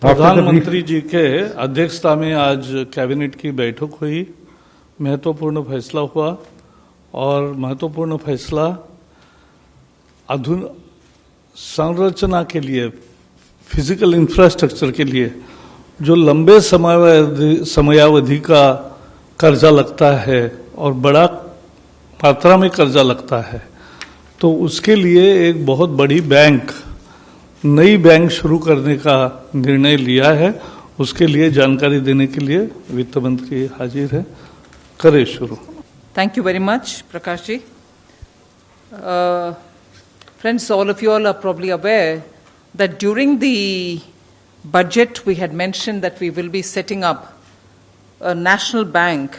प्रधानमंत्री जी के अध्यक्षता में आज कैबिनेट की बैठक हुई, महत्वपूर्ण फैसला हुआ और महत्वपूर्ण फैसला संरचना के लिए, फिजिकल इंफ्रास्ट्रक्चर के लिए जो लंबे समयावधि का कर्जा लगता है और बड़ा मात्रा में कर्जा लगता है, तो उसके लिए एक बहुत बड़ी नई बैंक शुरू करने का निर्णय लिया है। उसके लिए जानकारी देने के लिए वित्त मंत्री हाजिर है। करें शुरू। Thank you very much, Prakash ji. Friends, all of you all are probably aware that during the budget we had mentioned that we will be setting up a national bank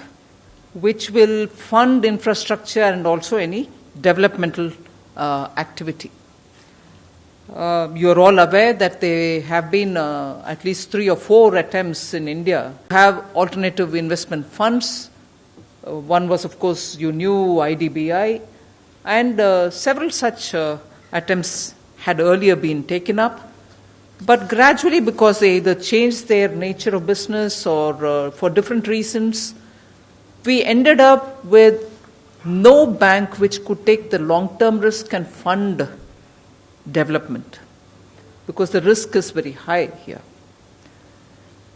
which will fund infrastructure and also any developmental activity. You are all aware that there have been at least 3 or 4 attempts in India to have alternative investment funds. One was, of course, you knew, IDBI, and several such attempts had earlier been taken up. But gradually, because they either changed their nature of business or for different reasons, we ended up with no bank which could take the long-term risk and fund development, because the risk is very high here.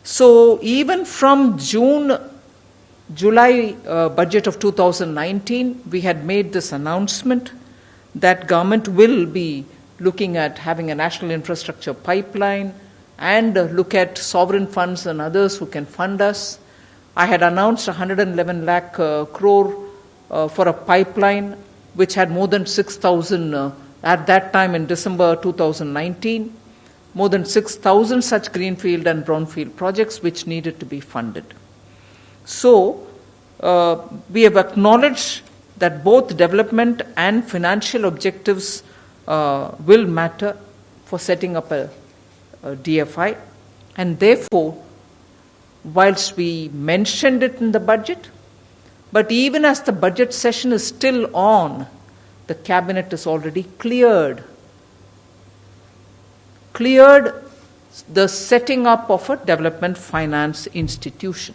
So even from July budget of 2019, we had made this announcement that government will be looking at having a national infrastructure pipeline and look at sovereign funds and others who can fund us. I had announced 111 lakh crore for a pipeline which had more than 6,000 at that time in December 2019, more than 6,000 such greenfield and brownfield projects which needed to be funded. So, we have acknowledged that both development and financial objectives will matter for setting up a DFI, and therefore, whilst we mentioned it in the budget, but even as the budget session is still on, the cabinet has already cleared the setting up of a development finance institution.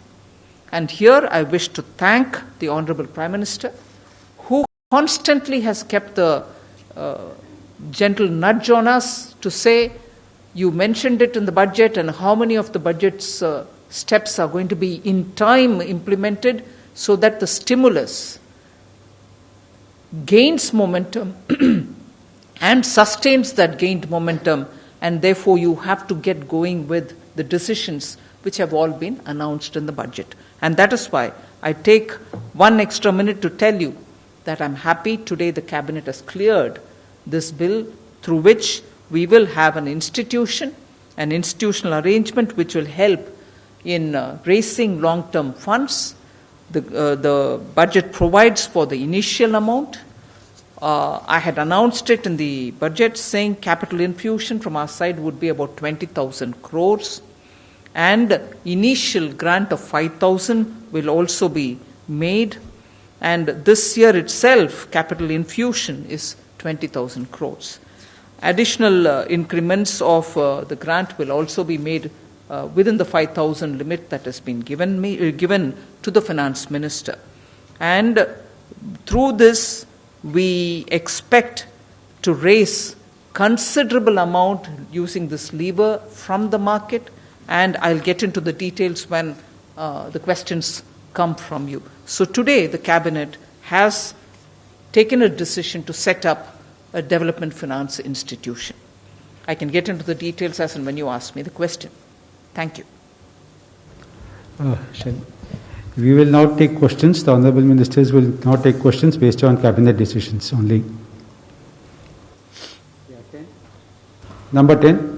And here I wish to thank the Honorable Prime Minister, who constantly has kept the gentle nudge on us to say, you mentioned it in the budget, and how many of the budget's steps are going to be in time implemented so that the stimulus gains momentum and sustains that gained momentum, and therefore you have to get going with the decisions which have all been announced in the budget. And that is why I take 1 extra minute to tell you that I'm happy today the cabinet has cleared this bill through which we will have an institutional arrangement which will help in raising long-term funds. The budget provides for the initial amount. I had announced it in the budget saying capital infusion from our side would be about 20,000 crores. And initial grant of 5,000 will also be made. And this year itself, capital infusion is 20,000 crores. Additional increments of the grant will also be made within the 5,000 limit that has been given to the finance minister. And through this, we expect to raise considerable amount using this lever from the market. And I'll get into the details when the questions come from you. So today, the cabinet has taken a decision to set up a development finance institution. I can get into the details as and when you ask me the question. Thank you. We will now take questions. The Honourable Ministers will now take questions based on cabinet decisions only. Number 10.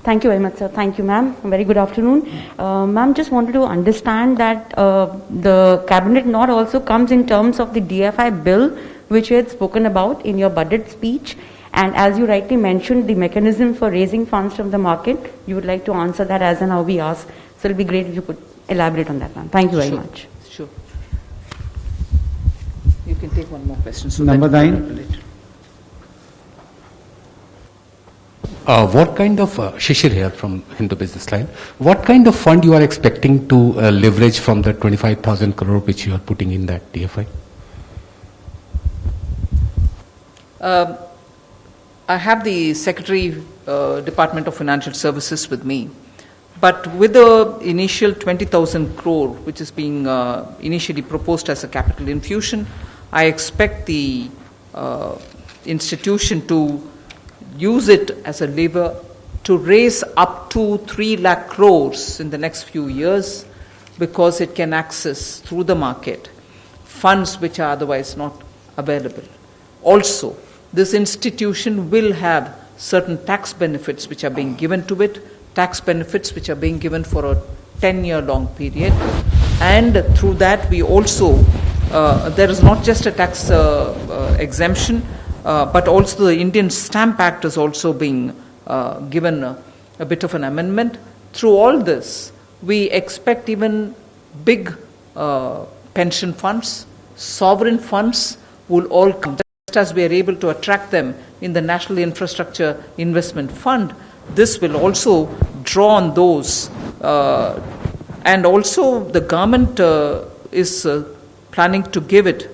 Thank you very much, sir. Thank you, ma'am. Very good afternoon. Ma'am, just wanted to understand that the cabinet note also comes in terms of the DFI bill, which you had spoken about in your budget speech. And as you rightly mentioned, the mechanism for raising funds from the market, you would like to answer that as and how we ask. So it will be great if you could elaborate on that, ma'am. Thank you very much. Sure. take one more question. So Number that- 9. What kind of, Shishir here from Hindu Business Line, what kind of fund you are expecting to leverage from the 25,000 crore which you are putting in that DFI? I have the Secretary, Department of Financial Services with me. But with the initial 20,000 crore, which is being initially proposed as a capital infusion, I expect the institution to use it as a lever to raise up to 3 lakh crores in the next few years, because it can access through the market funds which are otherwise not available. Also, this institution will have certain tax benefits which are being given to it, tax benefits which are being given for a 10-year long period. And through that, we also, there is not just a tax exemption, but also the Indian Stamp Act is also being given a bit of an amendment. Through all this, we expect even big pension funds, sovereign funds will all come. Just as we are able to attract them in the National Infrastructure Investment Fund, this will also draw on those. And also the government is planning to give it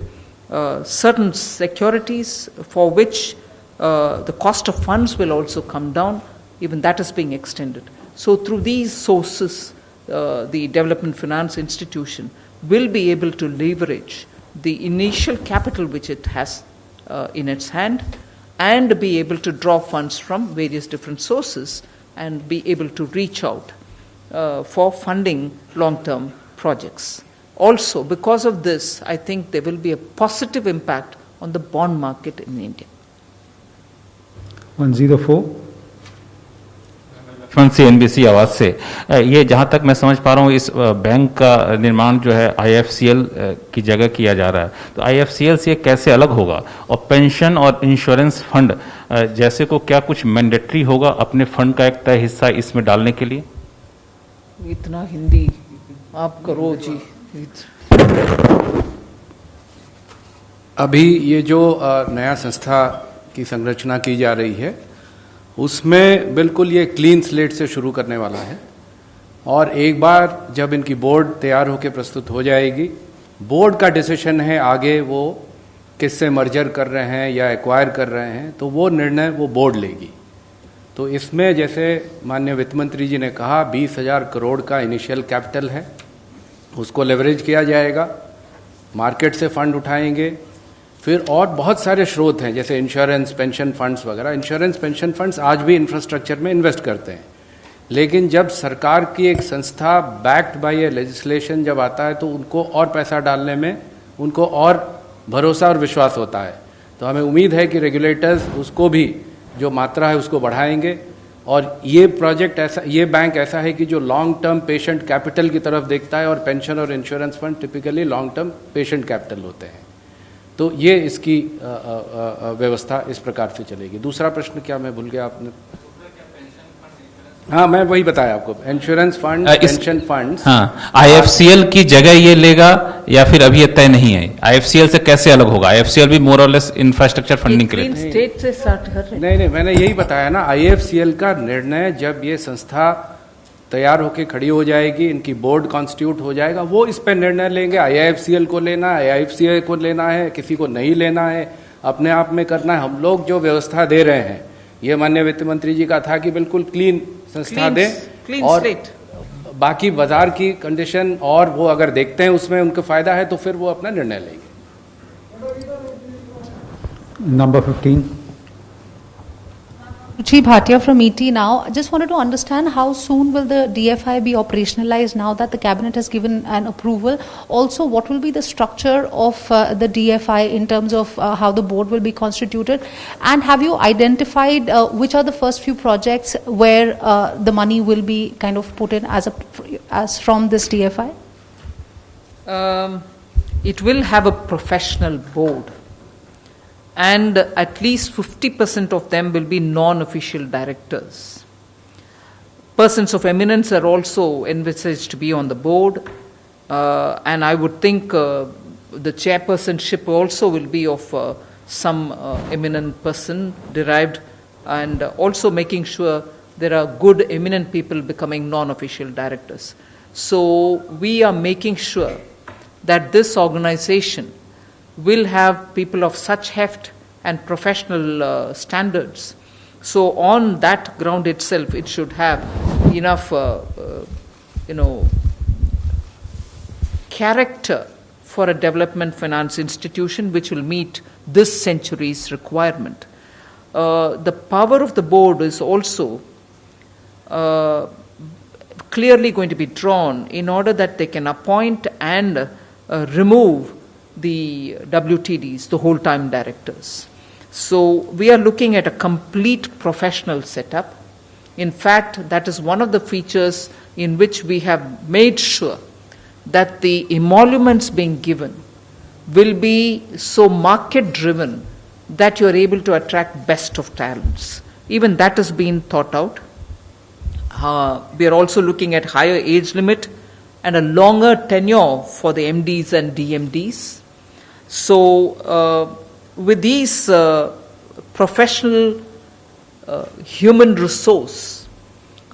certain securities for which the cost of funds will also come down. Even that is being extended. So through these sources, the Development Finance Institution will be able to leverage the initial capital which it has in its hand, and be able to draw funds from various different sources and be able to reach out for funding long-term projects. Also, because of this, I think there will be a positive impact on the bond market in India. 104. Lakshman CNBC Awaaz से ये जहां तक मैं समझ पा रहा हूं, इस बैंक का निर्माण जो है आईएफसीएल की जगह किया जा रहा है, तो आईएफसीएल से कैसे अलग होगा? और पेंशन और इंश्योरेंस फंड जैसे को क्या कुछ मैंडेटरी होगा अपने फंड का एक तय हिस्सा इसमें डालने के लिए? इतना हिंदी आप करो जी। अभी ये जो नया संस्था की संरचना की जा रही है, उसमें बिल्कुल ये क्लीन स्लेट से शुरू करने वाला है। और एक बार जब इनकी बोर्ड तैयार होकर प्रस्तुत हो जाएगी, बोर्ड का डिसीजन है आगे वो किससे मर्जर कर रहे हैं या एक्वायर कर रहे हैं, तो वो निर्णय वो बोर्ड लेगी। तो इसमें जैसे माननीय वित्त मंत्री जी ने कहा 20,000 करोड़ का इनिशियल कैपिटल है, उसको लेवरेज किया जाएगा, मार्केट से फंड उठाएंगे, फिर और बहुत सारे स्रोत हैं जैसे इंश्योरेंस, पेंशन फंड्स वगैरह। इंश्योरेंस, पेंशन फंड्स आज भी इंफ्रास्ट्रक्चर में इन्वेस्ट करते हैं, लेकिन जब सरकार की एक संस्था बैक्ड बाय ए लेजिस्लेशन जब आता है तो उनको और पैसा डालने में उनको और भरोसा और विश्वास होता है। तो हमें उम्मीद है कि रेगुलेटर्स उसको भी जो मात्रा है उसको बढ़ाएंगे। और ये प्रोजेक्ट ऐसा, ये बैंक ऐसा है कि जो लॉन्ग टर्म पेशेंट कैपिटल की तरफ देखता है, और पेंशन और insurance fund typically long term patient capital होते हैं। तो ये इसकी व्यवस्था इस प्रकार से चलेगी। दूसरा प्रश्न क्या मैं भूल गया आपने? हाँ, मैं वही बताया आपको, इंश्योरेंस फंड, पेंशन फंड्स। हाँ, आईएफसीएल की जगह ये लेगा या फिर अभी ये तय नहीं है? आईएफसीएल से कैसे अलग होगा? आईएफसीएल भी मोर और लेस इंफ्रास्ट्रक्चर फंडिंग के लिए। स्टेट से स्टार्ट कर रहे हैं। नहीं, मैंने यही बताया ना, आईएफसीएल का निर्णय जब ये संस्था तैयार होकर खड़ी हो जाएगी, इनकी बोर्ड कॉन्स्टिट्यूट हो जाएगा, वो इस पर निर्णय लेंगे। आईआईएफसीएल को लेना है, आईआईएफसीएल को लेना है, किसी को नहीं लेना है, अपने आप में करना है। हम लोग जो व्यवस्था दे रहे हैं, ये माननीय वित्त मंत्री जी का था कि बिल्कुल क्लीन संस्था दें, और बाकी बाजार की कंडीशन और वो अगर देखते हैं उसमें उनको फायदा है तो फिर वो अपना निर्णय लेंगे। Number 15. Ruchi Bhatia from ET now. I just wanted to understand how soon will the DFI be operationalized now that the cabinet has given an approval? Also, what will be the structure of the DFI in terms of how the board will be constituted? And have you identified which are the first few projects where the money will be kind of put in as from this DFI? It will have a professional board, and at least 50% of them will be non-official directors. Persons of eminence are also envisaged to be on the board, and I would think the chairpersonship also will be of some eminent person derived, and also making sure there are good eminent people becoming non-official directors. So we are making sure that this organization will have people of such heft and professional standards. So on that ground itself, it should have enough, character for a development finance institution which will meet this century's requirement. The power of the board is also clearly going to be drawn in order that they can appoint and remove the WTDs, the whole-time directors. So we are looking at a complete professional setup. In fact, that is one of the features in which we have made sure that the emoluments being given will be so market-driven that you are able to attract best of talents. Even that has been thought out. We are also looking at higher age limit and a longer tenure for the MDs and DMDs. So with these professional human resource,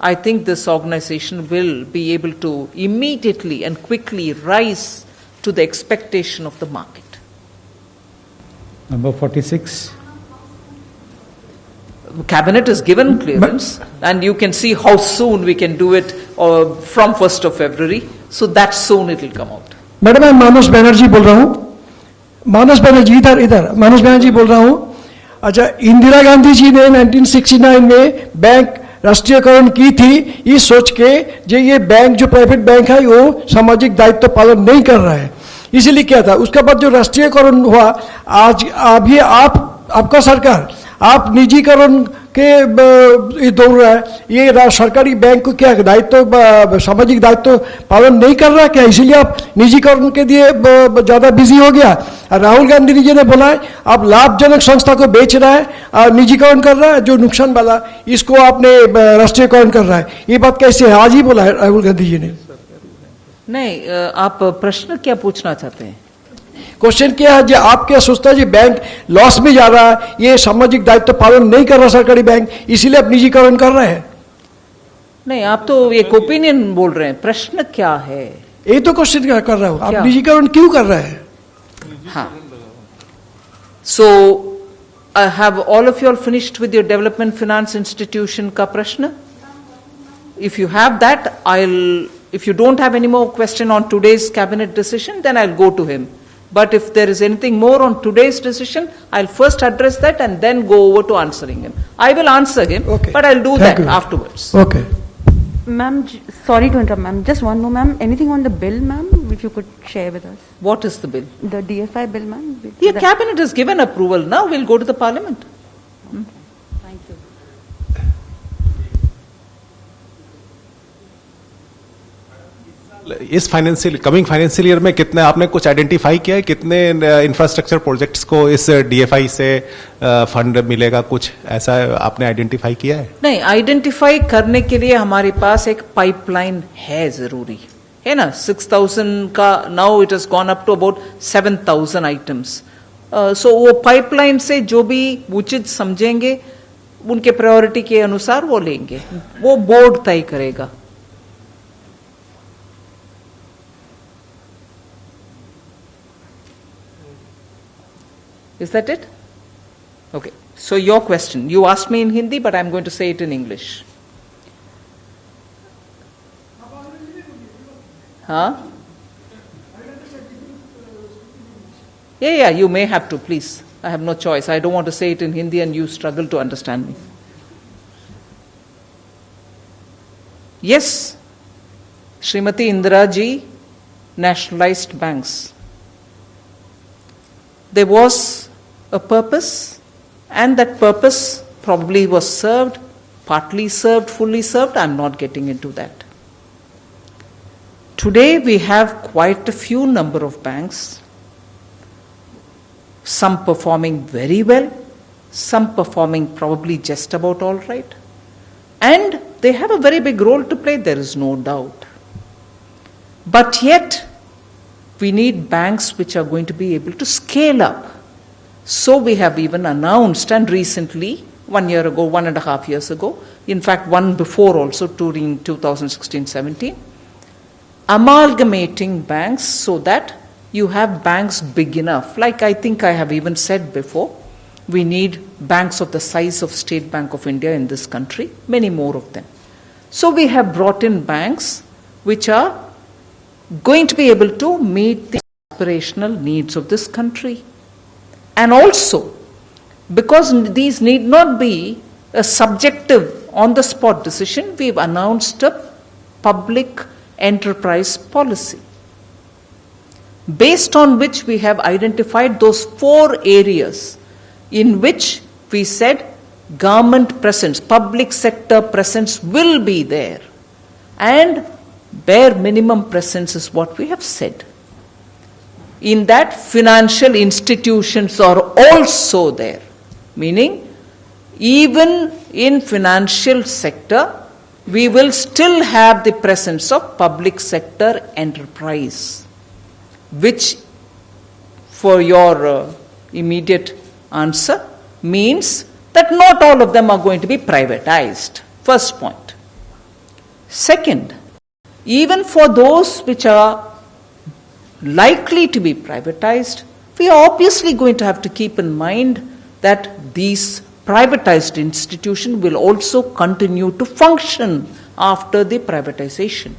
I think this organization will be able to immediately and quickly rise to the expectation of the market. Number 46. Cabinet has given clearance, and you can see how soon we can do it from 1st of February. So that soon it will come out. Madam मैं मानस बनर्जी बोल रहा हूँ. मानस बनर्जी इधर मानस बनर्जी बोल रहा हूँ. अच्छा, इंदिरा गांधी जी ने 1969 में बैंक राष्ट्रीयकरण की थी इस सोच के जो ये बैंक जो प्राइवेट बैंक है वो सामाजिक दायित्व पालन नहीं कर रहा है, इसीलिए क्या था. उसके बाद जो राष्ट्रीयकरण हुआ, आज अभी आपका सरकार आप निजीकरण के दौड़ रहा है. ये सरकारी बैंक को क्या दायित्व सामाजिक दायित्व पालन नहीं कर रहा क्या, इसीलिए आप निजीकरण के लिए ज्यादा बिजी हो गया. राहुल गांधी जी ने बोला है आप लाभजनक संस्था को बेच रहा है, निजीकरण कर रहा है, जो नुकसान वाला इसको आपने राष्ट्रीयकरण कर रहा है. ये बात कैसे है, आज ही बोला है राहुल गांधी जी ने. नहीं, आप प्रश्न क्या पूछना चाहते हैं? क्वेश्चन क्या है, जो आप क्या सोचता है जी बैंक लॉस में जा रहा है, ये सामाजिक दायित्व पालन नहीं कर रहा सरकारी बैंक, इसीलिए आप निजीकरण कर रहे हैं. नहीं, आप तो एक ओपिनियन बोल रहे हैं. प्रश्न क्या है? यही तो क्वेश्चन कर रहा हूं, आप निजीकरण क्यों कर रहे हैं? हाँ. So, have all of you all finished with your development finance institution का प्रश्न? If you have that, if you don't have any more question on today's cabinet decision, then I'll go to him. But if there is anything more on today's decision, I'll first address that and then go over to answering him. I will answer him, okay, but I'll do Thank that you. afterwards. Okay. Ma'am, sorry to interrupt, ma'am. Just one more, ma'am. Anything on the bill, ma'am, if you could share with us? What is the bill? The DFI bill, ma'am? The cabinet has given approval. Now we'll go to the parliament. Thank you. इस coming financial year में कितने आपने कुछ identify किया है, कितने infrastructure projects को इस डीएफआई से फंड मिलेगा, कुछ ऐसा आपने आइडेंटिफाई किया है? नहीं, आइडेंटिफाई करने के लिए हमारे पास एक पाइपलाइन है, जरूरी है ना. 6,000 का now it has gone up to about 7,000 items. So वो पाइपलाइन से जो भी उचित समझेंगे उनके प्रायोरिटी के अनुसार वो लेंगे, वो बोर्ड तय करेगा. Is that it? Okay. So your question, you asked me in Hindi, but I'm going to say it in English. Huh? Yeah, you may have to, please. I have no choice. I don't want to say it in Hindi and you struggle to understand me. Yes, Srimati Indira ji nationalized banks. There was a purpose, and that purpose probably was served, partly served, fully served. I'm not getting into that. Today we have quite a few number of banks, some performing very well, some performing probably just about all right. And they have a very big role to play, there is no doubt. But yet, We need banks which are going to be able to scale up. So we have even announced, and recently, 1 year ago, 1.5 years ago, in fact, one before also during 2016-17, amalgamating banks so that you have banks big enough. Like I think I have even said before, we need banks of the size of State Bank of India in this country, many more of them. So we have brought in banks which are going to be able to meet the aspirational needs of this country. And also, because these need not be a subjective, on-the-spot decision, we've announced a public enterprise policy, based on which we have identified those 4 areas in which we said government presence, public sector presence will be there, and bare minimum presence is what we have said. In that, financial institutions are also there, meaning even in financial sector, we will still have the presence of public sector enterprise, which, for your immediate answer, means that not all of them are going to be privatized. First point. Second, even for those which are likely to be privatized, we are obviously going to have to keep in mind that these privatized institutions will also continue to function after the privatization.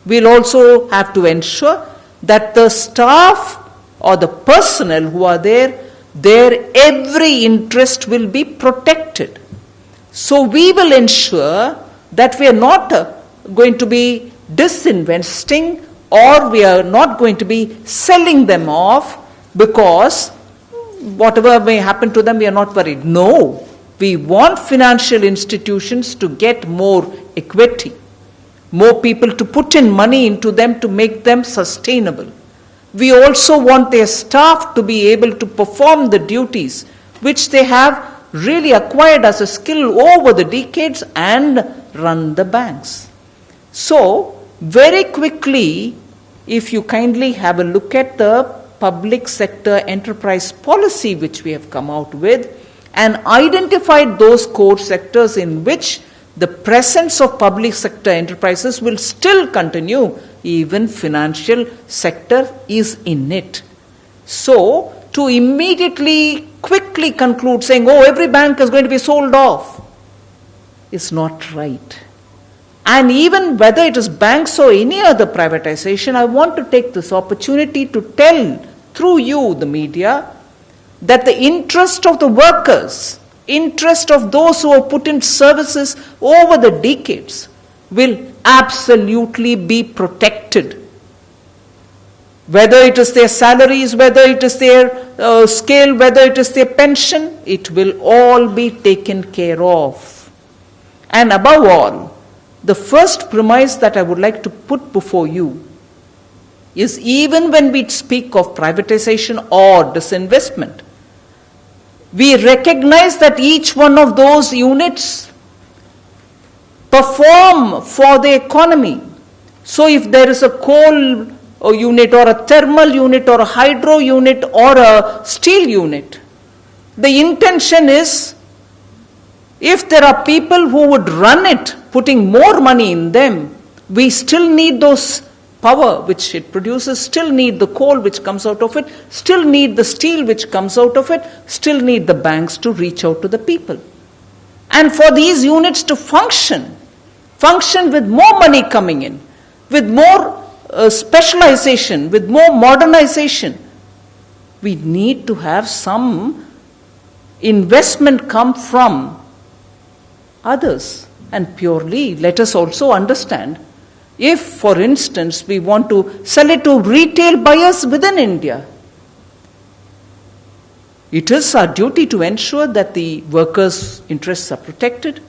We'll also have to ensure that the staff or the personnel who are there, their every interest will be protected. So we will ensure that we are not going to be disinvesting, or we are not going to be selling them off because whatever may happen to them, we are not worried. No, we want financial institutions to get more equity, more people to put in money into them to make them sustainable. We also want their staff to be able to perform the duties which they have really acquired as a skill over the decades and run the banks. So, very quickly, if you kindly have a look at the public sector enterprise policy which we have come out with and identified those core sectors in which the presence of public sector enterprises will still continue, even financial sector is in it. So, to immediately, quickly conclude saying, oh, every bank is going to be sold off, is not right. And even whether it is banks or any other privatization, I want to take this opportunity to tell, through you, the media, that the interest of the workers, interest of those who have put in services over the decades will absolutely be protected. Whether it is their salaries, whether it is their scale, whether it is their pension, it will all be taken care of. And above all, the first premise that I would like to put before you is, even when we speak of privatization or disinvestment, we recognize that each one of those units perform for the economy. So if there is a coal unit or a thermal unit or a hydro unit or a steel unit, the intention is, if there are people who would run it, putting more money in them, we still need those power which it produces, still need the coal which comes out of it, still need the steel which comes out of it, still need the banks to reach out to the people. And for these units to function with more money coming in, with more specialization, with more modernization, we need to have some investment come from others. And purely, let us also understand, if, for instance, we want to sell it to retail buyers within India, it is our duty to ensure that the workers' interests are protected,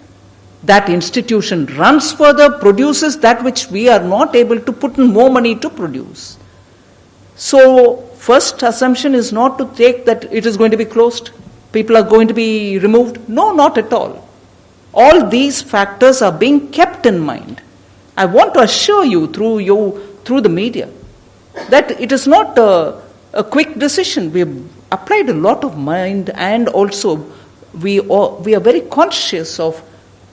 that institution runs further, produces that which we are not able to put in more money to produce. So, first assumption is not to take that it is going to be closed, people are going to be removed. No, not at all. All these factors are being kept in mind. I want to assure you through the media that it is not a quick decision. We have applied a lot of mind, and also we are very conscious of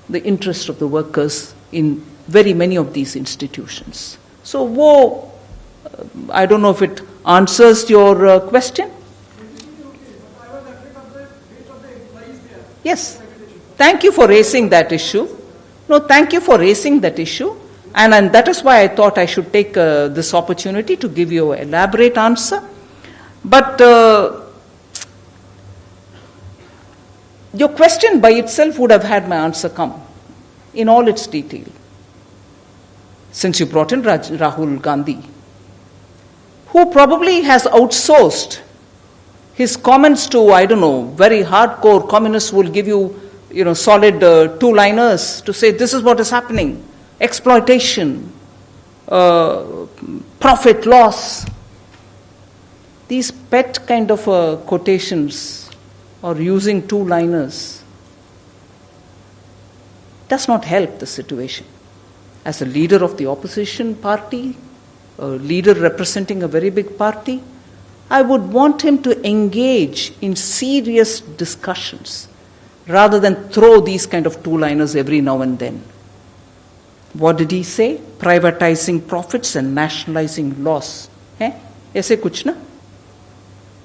the interest of the workers in very many of these institutions. So, I don't know if it answers your question. Yes. Thank you for raising that issue. No, thank you for raising that issue. And that is why I thought I should take this opportunity to give you an elaborate answer. But your question by itself would have had my answer come in all its detail. Since you brought in Rahul Gandhi, who probably has outsourced his comments to, I don't know, very hardcore communists will give you, solid two-liners to say this is what is happening. Exploitation, profit loss. These pet kind of quotations or using two-liners does not help the situation. As a leader of the opposition party, a leader representing a very big party, I would want him to engage in serious discussions rather than throw these kind of two-liners every now and then. What did he say? Privatizing profits and nationalizing loss. ऐसे कुछ ना?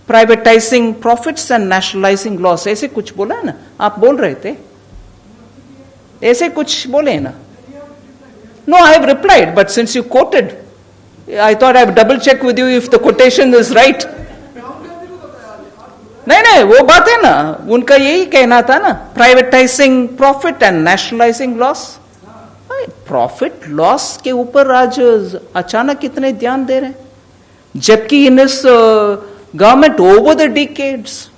Privatizing profits and nationalizing loss. ऐसे कुछ बोला है ना? आप बोल रहे थे? ऐसे कुछ बोले हैं ना? No, I have replied, but since you quoted, I thought I would double check with you if the quotation is right. नहीं, वो बात है ना, उनका यही कहना था ना, privatizing profit and nationalizing loss. Profit loss के ऊपर आज अचानक इतने ध्यान दे रहे हैं, जबकि इन इस government over the decades,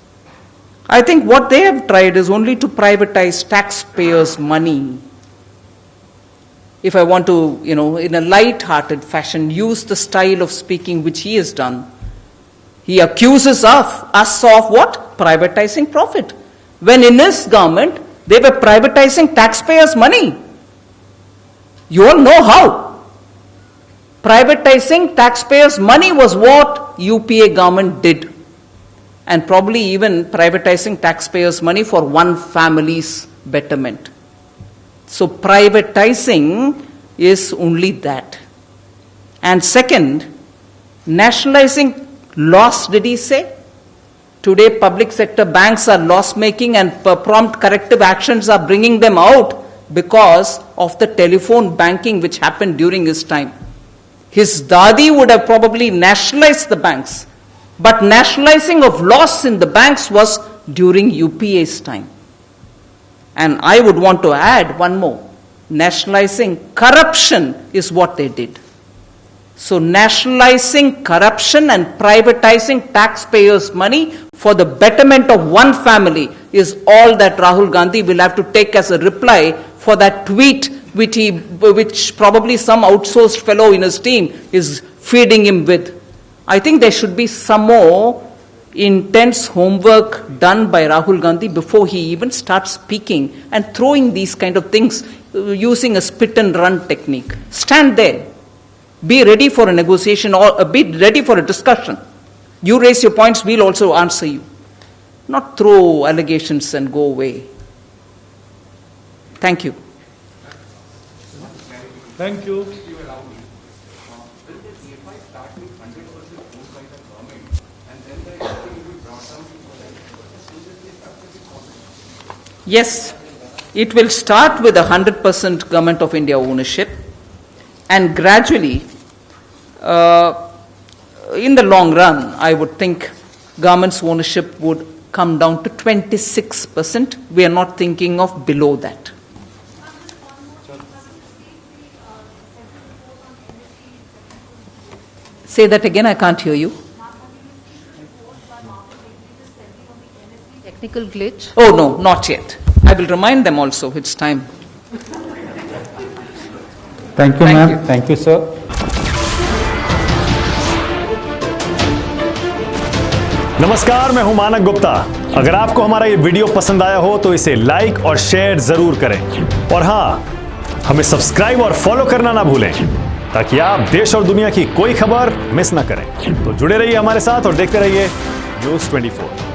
I think what they have tried is only to privatise taxpayers money. If I want to, in a light-hearted fashion, use the style of speaking which he has done, he accuses us of what? Privatizing profit. When in his government, they were privatizing taxpayers' money. You all know how. Privatizing taxpayers' money was what UPA government did. And probably even privatizing taxpayers' money for one family's betterment. So privatizing is only that. And second, nationalizing loss, did he say? Today public sector banks are loss making and prompt corrective actions are bringing them out because of the telephone banking which happened during his time. His daddy would have probably nationalized the banks, but nationalizing of loss in the banks was during UPA's time. And I would want to add one more. Nationalizing corruption is what they did. So nationalizing corruption and privatizing taxpayers' money for the betterment of one family is all that Rahul Gandhi will have to take as a reply for that tweet which probably some outsourced fellow in his team is feeding him with. I think there should be some more intense homework done by Rahul Gandhi before he even starts speaking and throwing these kind of things using a spit and run technique. Stand there. Be ready for a negotiation or be ready for a discussion. You raise your points, we'll also answer you. Not throw allegations and go away. Thank you. Thank you. Yes, it will start with 100% Government of India ownership, and gradually, in the long run, I would think government's ownership would come down to 26%. We are not thinking of below that. Say that again, I can't hear you. Technical glitch. Oh no, not yet. I will remind them also, it's time. Thank you, ma'am. Thank you, sir. नमस्कार, मैं हूं मानक गुप्ता। अगर आपको हमारा ये video पसंद आया हो तो इसे लाइक और शेयर जरूर करें, और हां, हमें सब्सक्राइब और फॉलो करना ना भूलें। ताकि आप देश और दुनिया की कोई खबर मिस ना करें। तो जुड़े रहिए हमारे साथ और देखते रहिए News 24।